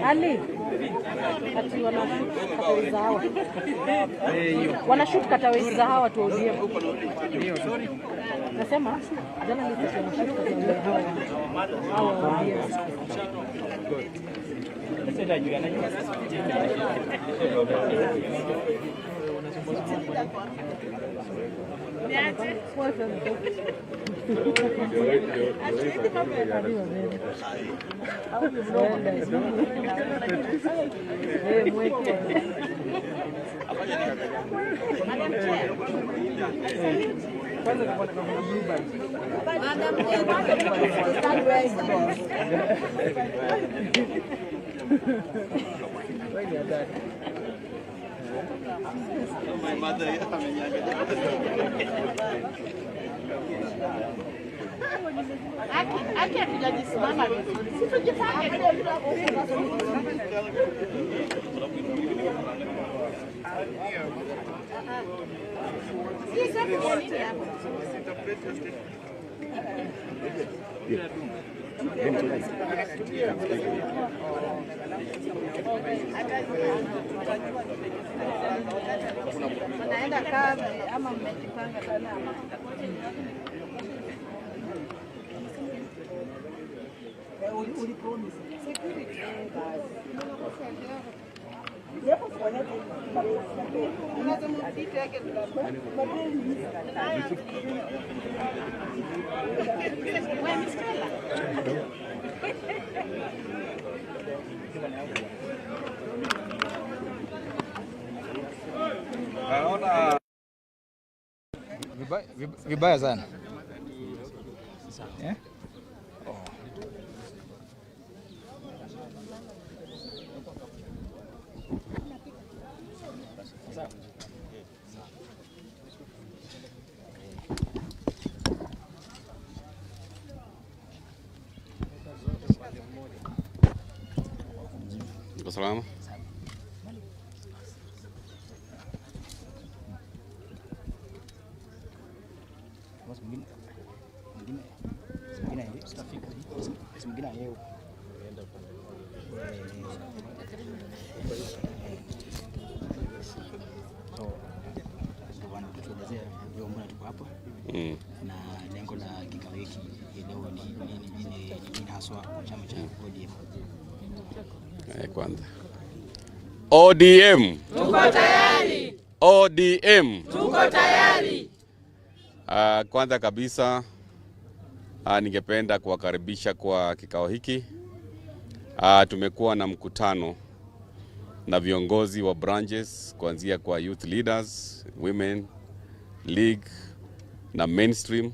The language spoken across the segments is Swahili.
Ali ati wanashoot katawezi za hawa tuuzie. Ndio sorry. Nasema jana nilisema wanashoot katawezi hawa. Sasa juu anajua niache my mother Aki hatujajisimama vizuri. Sisi tujipange naenda kazi ama mmejipanga sana. Vibaya sana. Yeah? Oh. Salama. Na lengo la kikao hiki leo ni haswa chama cha ODM. Kwanza ODM tuko tayari. ODM tuko tayari. Kwanza kabisa ningependa kuwakaribisha kwa kikao hiki. Tumekuwa na mkutano na viongozi wa branches kuanzia kwa youth leaders, women league na mainstream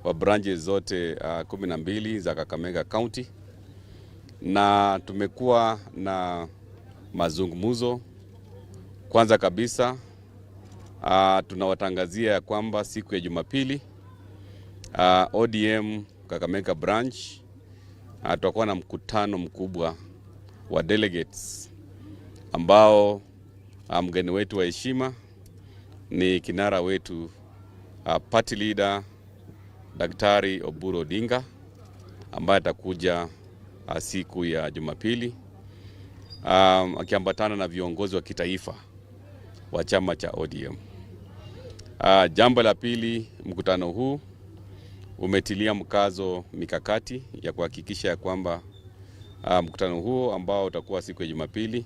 wa branches zote 12 za Kakamega County, na tumekuwa na mazungumzo. Kwanza kabisa tunawatangazia ya kwamba siku ya Jumapili ODM Kakamega branch tutakuwa na mkutano mkubwa wa delegates ambao mgeni wetu wa heshima ni kinara wetu party leader Daktari Oburu Odinga ambaye atakuja siku ya Jumapili akiambatana na viongozi wa kitaifa wa chama cha ODM. Jambo la pili, mkutano huu umetilia mkazo mikakati ya kuhakikisha ya kwamba mkutano huo ambao utakuwa siku ya Jumapili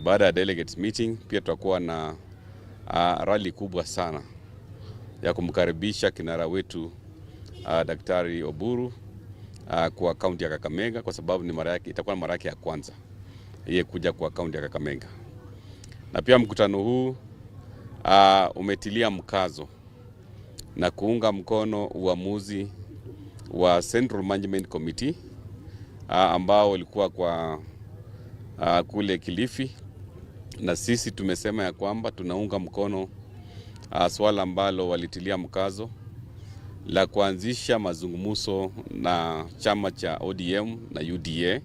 baada ya delegates meeting, pia tutakuwa na rally kubwa sana ya kumkaribisha kinara wetu Daktari Oburu kwa kaunti ya Kakamega, kwa sababu ni itakuwa mara yake ya kwanza yeye kuja kwa kaunti ya Kakamega. Na pia mkutano huu umetilia mkazo na kuunga mkono uamuzi wa Central Management Committee ambao ulikuwa kwa kule Kilifi, na sisi tumesema ya kwamba tunaunga mkono swala ambalo walitilia mkazo la kuanzisha mazungumzo na chama cha ODM na UDA.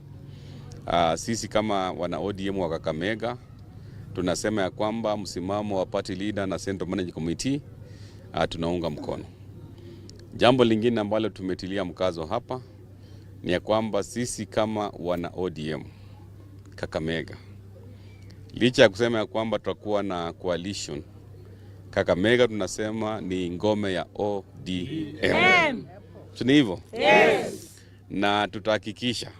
Sisi kama wana ODM wa Kakamega tunasema ya kwamba msimamo wa party leader na Central Managing Committee tunaunga mkono. Jambo lingine ambalo tumetilia mkazo hapa ni ya kwamba sisi kama wana ODM Kakamega, licha ya kusema ya kwamba tutakuwa na coalition, Kakamega tunasema ni ngome ya ODM. Ni hivyo? Yes. Na tutahakikisha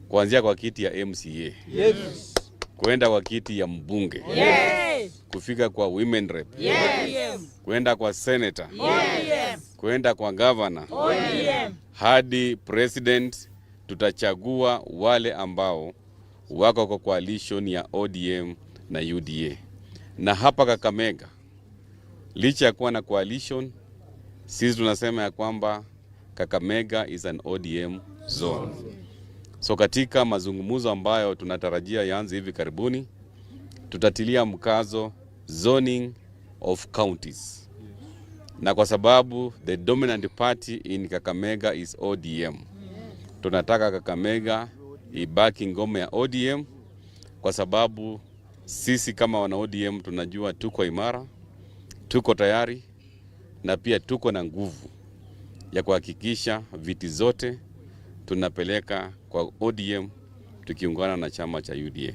kuanzia kwa kiti ya MCA, Yes. kwenda kwa kiti ya mbunge, Yes. kufika kwa women rep, Yes. kwenda kwa senator, Yes. kwenda kwa governor, ODM. hadi president. Tutachagua wale ambao wako kwa coalition ya ODM na UDA. Na hapa Kakamega, licha ya kuwa na coalition, sisi tunasema ya kwamba Kakamega is an ODM zone. So katika mazungumzo ambayo tunatarajia yaanze hivi karibuni, tutatilia mkazo zoning of counties. Na kwa sababu the dominant party in Kakamega is ODM, tunataka Kakamega ibaki ngome ya ODM, kwa sababu sisi kama wana ODM tunajua tuko imara, tuko tayari, na pia tuko na nguvu ya kuhakikisha viti zote tunapeleka kwa ODM tukiungana na chama cha UDA.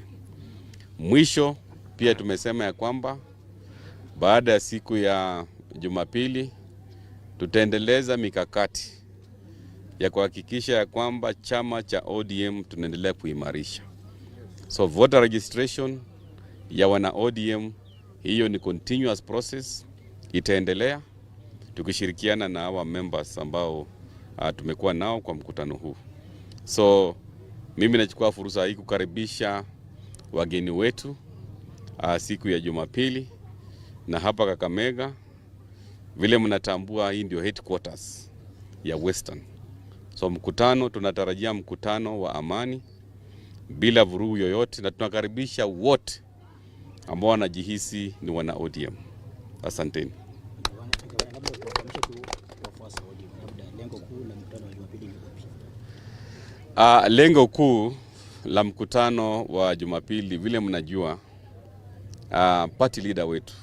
Mwisho pia tumesema ya kwamba baada ya siku ya Jumapili tutaendeleza mikakati ya kuhakikisha ya kwamba chama cha ODM tunaendelea kuimarisha. So voter registration ya wana ODM, hiyo ni continuous process, itaendelea tukishirikiana na hawa members ambao tumekuwa nao kwa mkutano huu. So mimi nachukua fursa hii kukaribisha wageni wetu siku ya Jumapili, na hapa Kakamega vile mnatambua hii ndio headquarters ya Western. So mkutano, tunatarajia mkutano wa amani bila vurugu yoyote, na tunakaribisha wote ambao wanajihisi ni wana ODM. Asanteni. Lengo kuu la mkutano wa Jumapili, vile mnajua, party leader wetu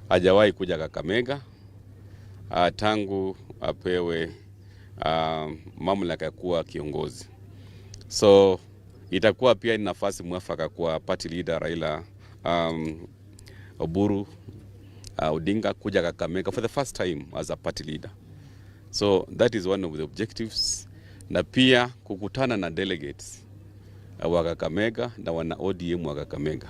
hajawahi kuja Kakamega tangu apewe mamlaka ya kuwa kiongozi. So itakuwa pia ni nafasi mwafaka kwa party leader Raila Oburu Odinga kuja Kakamega for the first time as a party leader. So that is one of the objectives, na pia kukutana na delegates wa Kakamega na wana ODM wa Kakamega.